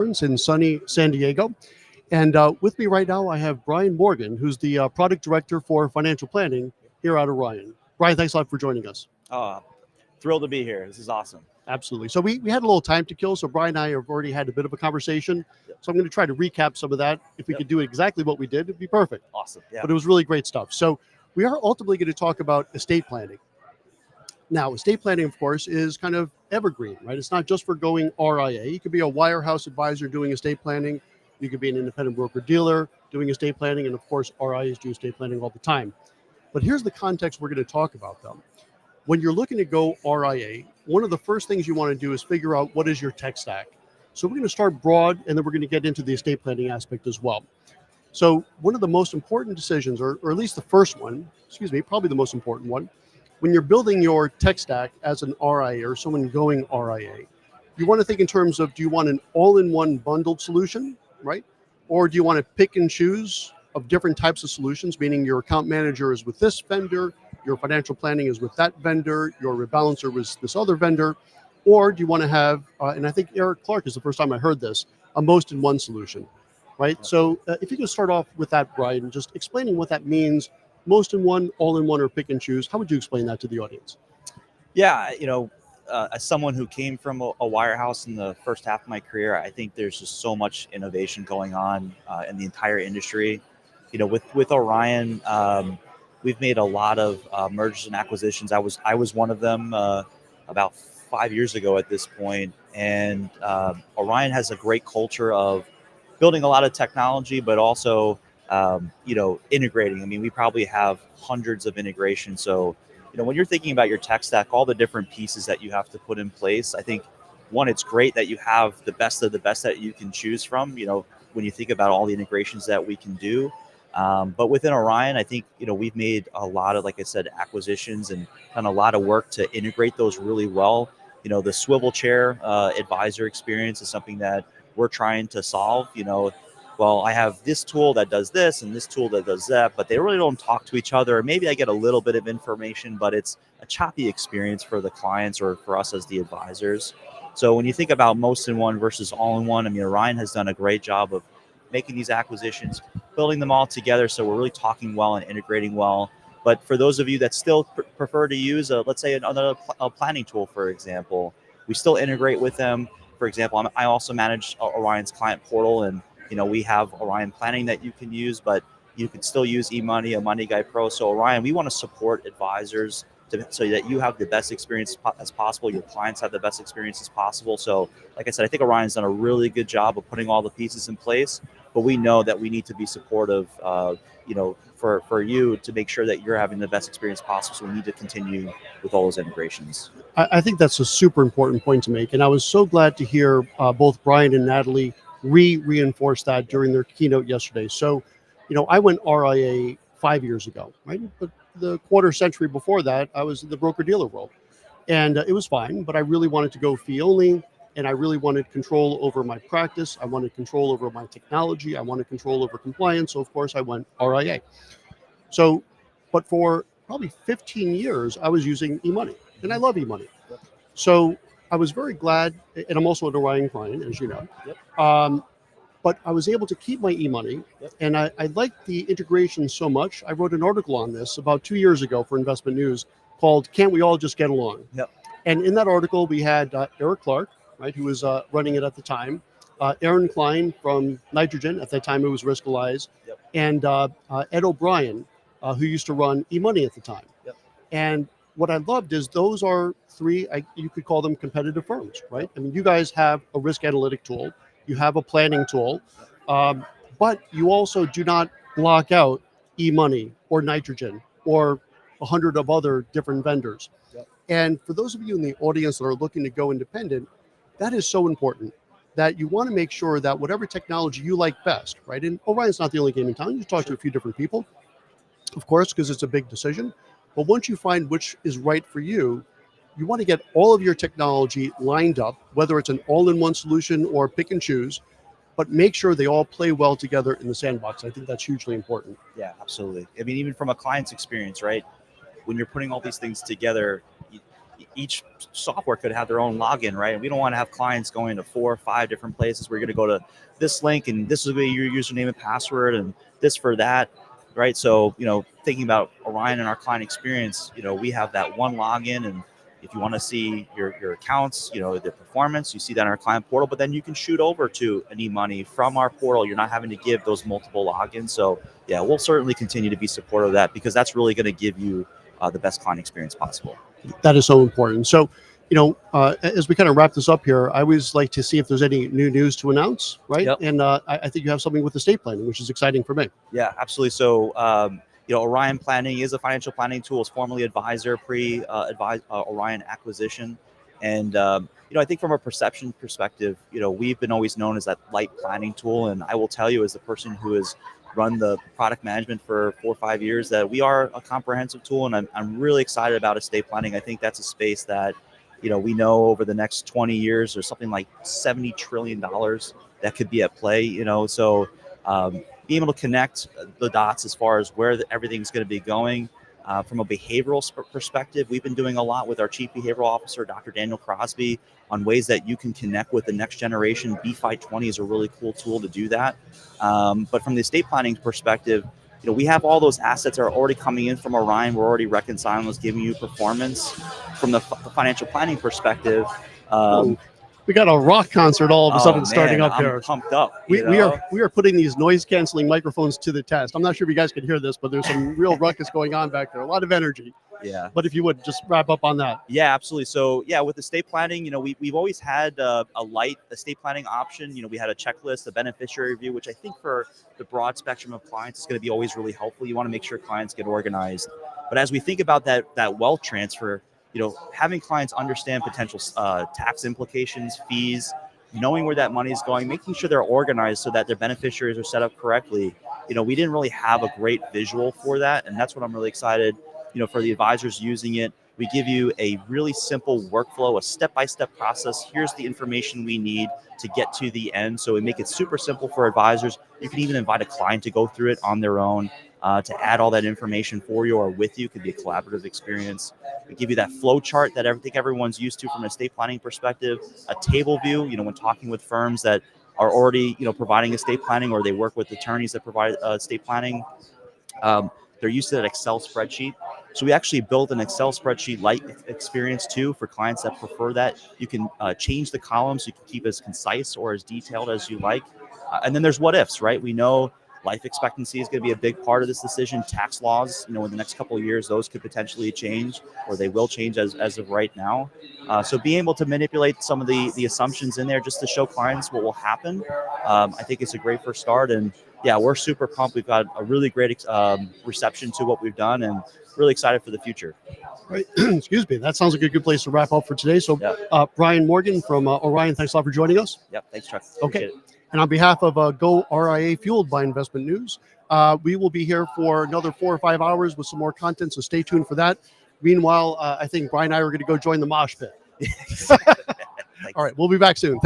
in sunny San Diego. And with me right now, I have Brian Morgan, who's the product director for financial planning here at Orion. Brian, thanks a lot for joining us. Oh, thrilled to be here. This is awesome. Absolutely. So we had a little time to kill. So Brian and I have already had a bit of a conversation. Yep. So I'm going to try to recap some of that. If we could do exactly what we did, it'd be perfect. Awesome. Yeah. But it was really great stuff. So we are ultimately going to talk about estate planning. Now, estate planning, of course, is kind of evergreen, right? It's not just for going RIA. You could be a wirehouse advisor doing estate planning. You could be an independent broker dealer doing estate planning. And of course, RIAs do estate planning all the time. But here's the context we're going to talk about, though. When you're looking to go RIA, one of the first things you want to do is figure out what is your tech stack. So we're going to start broad, and then we're going to get into the estate planning aspect as well. So one of the most important decisions, or at least the first one, probably the most important one, when you're building your tech stack as an RIA or someone going RIA, you want to think in terms of, do you want an all-in-one bundled solution, right? Or do you want to pick and choose of different types of solutions, meaning your account manager is with this vendor, your financial planning is with that vendor, your rebalancer was this other vendor, or do you want to have, and I think Eric Clark is the first time I heard this, a most-in-one solution, right? So if you could start off with that, Brian, just explaining what that means, most in one, all in one, or pick and choose. How would you explain that to the audience? Yeah. As someone who came from a wirehouse in the first half of my career, I think there's just so much innovation going on in the entire industry. With Orion, we've made a lot of mergers and acquisitions. I was one of them about 5 years ago at this point, and Orion has a great culture of building a lot of technology, but also integrating. I mean, we probably have hundreds of integrations. So, when you're thinking about your tech stack, all the different pieces that you have to put in place, I think, one, it's great that you have the best of the best that you can choose from, when you think about all the integrations that we can do. But within Orion, I think, we've made a lot of, like I said, acquisitions and done a lot of work to integrate those really well. The swivel chair advisor experience is something that we're trying to solve. Well, I have this tool that does this and this tool that does that, but they really don't talk to each other. Maybe I get a little bit of information, but it's a choppy experience for the clients or for us as the advisors. So when you think about most in one versus all in one, I mean, Orion has done a great job of making these acquisitions, building them all together, so we're really talking well and integrating well. But for those of you that still prefer to use, let's say, another planning tool, for example, we still integrate with them. For example, I also manage Orion's client portal, and we have Orion Planning that you can use, but you can still use eMoney, a Money Guy Pro. So Orion, we want to support advisors so that you have the best experience as possible. Your clients have the best experience as possible. So like I said, I think Orion's done a really good job of putting all the pieces in place, but we know that we need to be supportive, for you to make sure that you're having the best experience possible. So we need to continue with all those integrations. I think that's a super important point to make. And I was so glad to hear both Brian and Natalie reinforce that during their keynote yesterday. So, I went RIA 5 years ago, right? But the quarter century before that, I was in the broker-dealer world. And it was fine, but I really wanted to go fee only, and I really wanted control over my practice. I wanted control over my technology. I wanted control over compliance. So, of course, I went RIA. So, but for probably 15 years, I was using eMoney, and I love eMoney. So I was very glad, and I'm also an Orion client, as you know. Yep. But I was able to keep my eMoney, and I liked the integration so much. I wrote an article on this about 2 years ago for Investment News called "Can't We All Just Get Along?" Yep. And in that article, we had Eric Clark, right, who was running it at the time, Aaron Klein from Nitrogen, at that time it was Riskalyze, Yep. and Ed O'Brien, who used to run eMoney at the time. Yep. And what I loved is those are three, you could call them competitive firms, right? I mean, you guys have a risk analytic tool, you have a planning tool, but you also do not block out eMoney or Nitrogen or 100 of other different vendors. Yep. And for those of you in the audience that are looking to go independent, that is so important, that you want to make sure that whatever technology you like best, right? And Orion's not the only game in town. You talk to a few different people, of course, because it's a big decision. But once you find which is right for you, you want to get all of your technology lined up, whether it's an all-in-one solution or pick and choose, but make sure they all play well together in the sandbox. I think that's hugely important. Yeah, absolutely. I mean, even from a client's experience, right? When you're putting all these things together, each software could have their own login, right? And we don't want to have clients going to 4 or 5 different places. We're going to go to this link, and this will be your username and password, and this for that, right? So, thinking about Orion and our client experience, we have that one login, and if you want to see your accounts, the performance, you see that in our client portal, but then you can shoot over to an e-money from our portal. You're not having to give those multiple logins. So yeah, we'll certainly continue to be supportive of that, because that's really going to give you the best client experience possible. That is so important. So, as we kind of wrap this up here, I always like to see if there's any new news to announce, right? Yep. And I think you have something with estate planning, which is exciting for me. Yeah, absolutely. So, Orion Planning is a financial planning tool. It's formerly Advisor, Orion acquisition. And, I think from a perception perspective, we've been always known as that light planning tool. And I will tell you, as the person who has run the product management for 4 or 5 years, that we are a comprehensive tool. And I'm really excited about estate planning. I think that's a space that, we know over the next 20 years, there's something like $70 trillion that could be at play, so being able to connect the dots as far as where everything's going to be going. From a behavioral perspective, we've been doing a lot with our Chief Behavioral Officer, Dr. Daniel Crosby, on ways that you can connect with the next generation. BFI20 is a really cool tool to do that. But from the estate planning perspective, we have all those assets that are already coming in from Orion. We're already reconciling those, giving you performance. From the financial planning perspective, we got a rock concert all of a sudden starting up here. I'm pumped up. We are putting these noise canceling microphones to the test. I'm not sure if you guys can hear this, but there's some real ruckus going on back there. A lot of energy. Yeah. But if you would just wrap up on that. Yeah, absolutely. So yeah, with estate planning, we've always had a light estate planning option. We had a checklist, a beneficiary review, which I think for the broad spectrum of clients is going to be always really helpful. You want to make sure clients get organized. But as we think about that wealth transfer, having clients understand potential tax implications, fees, knowing where that money is going, making sure they're organized so that their beneficiaries are set up correctly. We didn't really have a great visual for that. And that's what I'm really excited, for the advisors using it. We give you a really simple workflow, a step-by-step process. Here's the information we need to get to the end. So we make it super simple for advisors. You can even invite a client to go through it on their own, to add all that information for you or with you. It could be a collaborative experience. We give you that flow chart that I think everyone's used to from an estate planning perspective, a table view, when talking with firms that are already, providing estate planning, or they work with attorneys that provide estate planning. They're used to that Excel spreadsheet. So we actually built an Excel spreadsheet light experience too for clients that prefer that. You can change the columns. You can keep as concise or as detailed as you like. And then there's what ifs, right? We know life expectancy is going to be a big part of this decision. Tax laws, in the next couple of years, those could potentially change, or they will change as of right now. So being able to manipulate some of the assumptions in there just to show clients what will happen, I think it's a great first start. And yeah, we're super pumped. We've got a really great reception to what we've done, and really excited for the future. Right. Excuse me. That sounds like a good place to wrap up for today. So, Brian Morgan from Orion, thanks a lot for joining us. Yep. Thanks, Chuck. Okay. And on behalf of goRIA, fueled by investment news, we will be here for another 4 or 5 hours with some more content. So stay tuned for that. Meanwhile, I think Brian and I are going to go join the mosh pit. All right. We'll be back soon.